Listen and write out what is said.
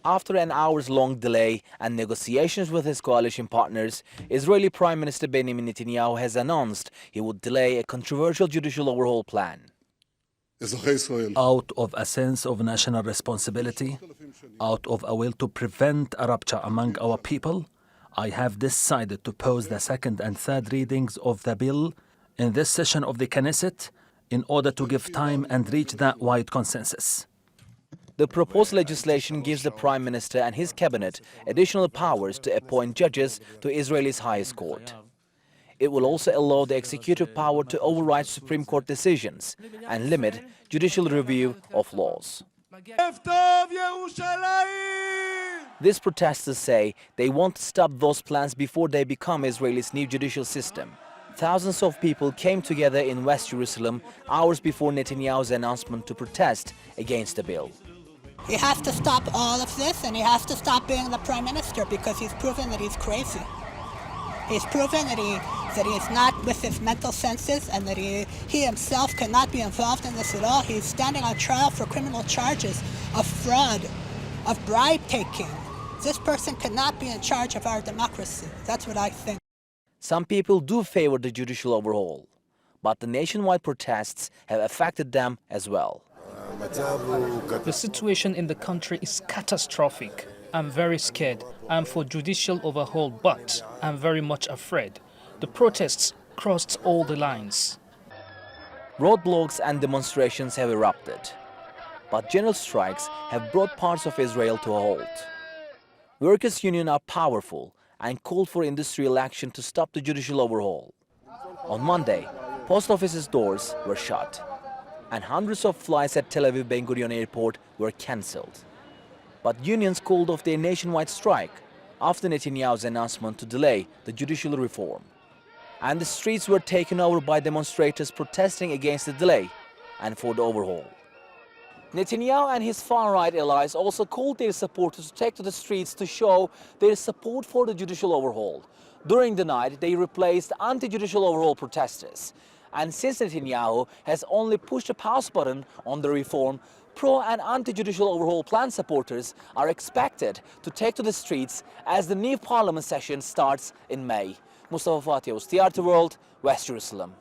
After an hours-long delay and negotiations with his coalition partners, Israeli Prime Minister Benjamin Netanyahu has announced he would delay a controversial judicial overhaul plan. Out of a sense of national responsibility, out of a will to prevent a rupture among our people, I have decided to pose the second and third readings of the bill in this session of the Knesset in order to give time and reach that wide consensus. The proposed legislation gives the Prime Minister and his cabinet additional powers to appoint judges to Israel's highest court. It will also allow the executive power to override Supreme Court decisions and limit judicial review of laws. These protesters say they want to stop those plans before they become Israel's new judicial system. Thousands of people came together in West Jerusalem hours before Netanyahu's announcement to protest against the bill. He has to stop all of this, and he has to stop being the Prime Minister because he's proven that he's crazy. He's proven that he is not with his mental senses and that he himself cannot be involved in this at all. He's standing on trial for criminal charges of fraud, of bribe taking. This person cannot be in charge of our democracy. That's what I think. Some people do favor the judicial overhaul, but the nationwide protests have affected them as well. The situation in the country is catastrophic. I'm very scared. I'm for judicial overhaul, but I'm very much afraid. The protests crossed all the lines. Roadblocks and demonstrations have erupted, but general strikes have brought parts of Israel to a halt. Workers' unions are powerful and called for industrial action to stop the judicial overhaul. On Monday, post offices' doors were shut, and hundreds of flights at Tel Aviv Ben Gurion Airport were cancelled. But unions called off their nationwide strike after Netanyahu's announcement to delay the judicial reform. And the streets were taken over by demonstrators protesting against the delay and for the overhaul. Netanyahu and his far-right allies also called their supporters to take to the streets to show their support for the judicial overhaul. During the night, they replaced anti-judicial overhaul protesters. And since Netanyahu has only pushed a pause button on the reform, pro- and anti-judicial overhaul plan supporters are expected to take to the streets as the new parliament session starts in May. Mustafa Fatih Yavuz, TRT World, West Jerusalem.